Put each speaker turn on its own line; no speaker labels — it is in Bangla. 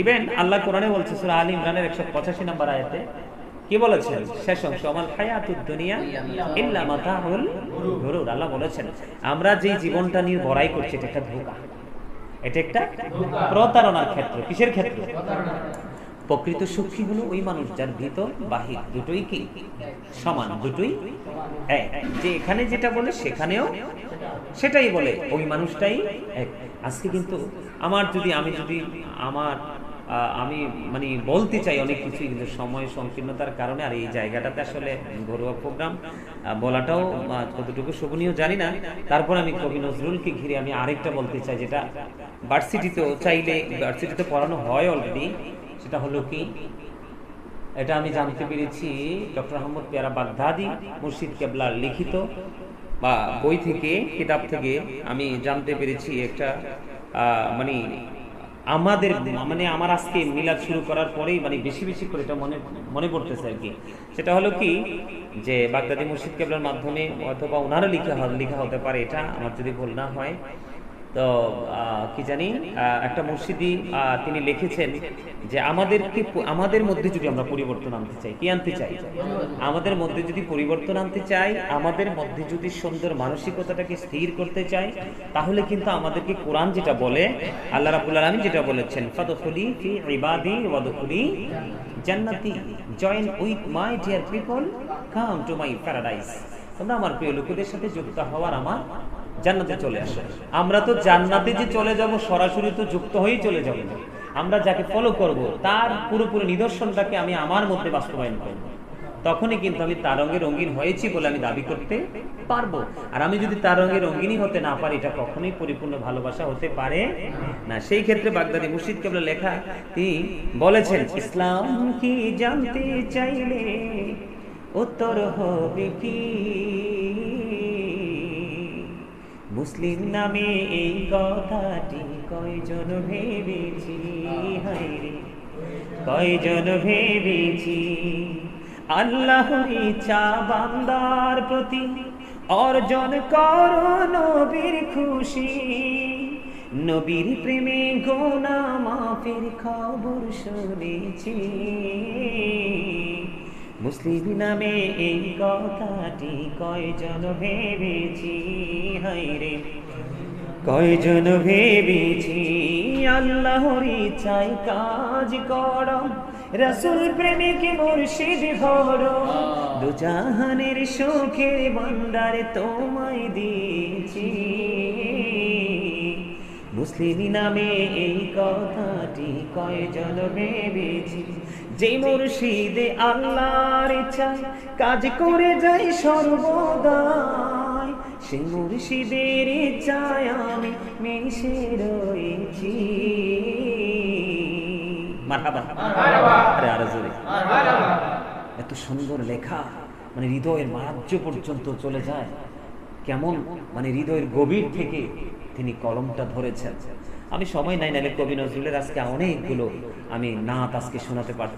ইভেন আল্লাহ কোরআনে বলছে সূরা আলী ইমরানের 185 নম্বর আয়াতে কি বলেছেন শেষ অংশ, আমাল হায়াতুদ দুনিয়া ইল্লা মাতাউল গুরুর। আল্লাহ বলেছেন আমরা যে জীবনটা নিয়ে বড়াই করছি এটা একটা ধোঁকা, এটা একটা প্রতারণার ক্ষেত্র। কিসের ক্ষেত্র? প্রকৃত সুখী হলো ওই মানুষ যার ভিতর বাহির দুটোই কি সমান, দুটোই এক। যে এখানে যেটা বলে সেখানেও সেটাই বলে, ওই মানুষটাই এক। আজকে কিন্তু আমি মানে বলতে চাই অনেক কিছু, কিন্তু সময় সংকীর্ণতার কারণে আর এই জায়গাটাতে আসলে ঘরোয়া প্রোগ্রাম বলাটাও কতটুকু শোভনীয় জানি না। তারপর আমি কবি নজরুলকে ঘিরে আমি আরেকটা বলতে চাই, যেটা ভার্সিটিতে পড়ানো হয় অলরেডি। সেটা হলো কি, এটা আমি জানতে পেরেছি ডক্টর আহমদ পেয়ারা বাগদাদি মুর্শিদ কেবলার লিখিত বা বই থেকে, কিতাব থেকে আমি জানতে পেরেছি একটা আমার আজকে মিলাদ শুরু করার পরেই বেশি বেশি করে এটা মনে পড়তেছে আর কি। সেটা হলো কি যে বাগদাদি মুর্শিদ কেবলার মাধ্যমে অথবা ওনারও লেখা হতে পারে, এটা আমার যদি ভুল না হয়। তো কি জানি একটা মুর্শিদি তিনি লিখেছেন যে আমাদের মধ্যে যদি আমরা পরিবর্তন আনতে চাই, কি আনতে চাই? আমাদের মধ্যে যদি পরিবর্তন আনতে চাই, আমাদের মধ্যে যদি সুন্দর মানসিকতাটাকে স্থির করতে চাই, তাহলে কিন্তু আমাদেরকে কোরআন যেটা বলে, আল্লাহ রাব্বুল আলামিন যেটা বলেছেন, ফাদখুলি ফি ইবাদি ওয়াদখুলি জান্নাতি, join with my dear people, come to my paradise. তোমরা আমার প্রিয় লোকেদের সাথে যুক্ত হওয়ার আমার জান্নাতে চলে আসে। আমরা তো জান্নাতে যে চলে যাব সরাসরি তো যুক্ত হয়েই চলে যাব না। আমরা যাকে ফলো করব তার পুরোপুরি নিদর্শনটাকে আমি আমার মধ্যে বাস্তবায়ন করব, তখনই কিন্তু আমি তার রঙে রঙিন হয়েছি বলে আমি দাবি করতে পারবো। আর আমি যদি তার রঙে রঙিনই হতে না পারি, এটা কখনোই পরিপূর্ণ ভালোবাসা হতে পারে না। সেই ক্ষেত্রে বাগদাদি মুর্শিদ কেবলা লেখা তিনি বলেছেন, ইসলাম কি জানতে চাইলে উত্তর হবে কি, মুসলিম নামে এই কথাটি কয়জন ভেবেছি, হায়রে কয়জন ভেবেছি। আল্লাহর ইচ্ছা বান্দার প্রতি অর্জন করো নবীর খুশি, নবীর প্রেমে গুনাহ মাফের খবর শুনেছি। মুসলিম নামে এই কথাটি কয়জন ভেবেছি, হায়রে কয়জন ভেবেছি। আল্লাহর ইচ্ছায় কাজ করো, রাসূল প্রেমিকে মুর্শিদ ধরো, দুজাহানের সুখের ভান্ডার তোমায় দিয়েছি। মুসলিম নামে এই কথাটি কয়জন ভেবেছি, যে মুর্শিদে আল্লাহর ইচ্ছায় কাজ করে যায় সর্বদাই, সেই মুর্শিদের ইচ্ছায় আমি মিশে রয়েছি। মারহাবা, আরে আরো জোরে। এত সুন্দর লেখা, হৃদয়ের মাঝ পর্যন্ত চলে যায়, কেমন হৃদয়ের গভীর থেকে তিনি কলমটা ধরেছেন। আমি সময় নাই, নাহলে কবি নজরুলের আজকে অনেকগুলো আমি নাত আজকে শোনাতে পারতাম।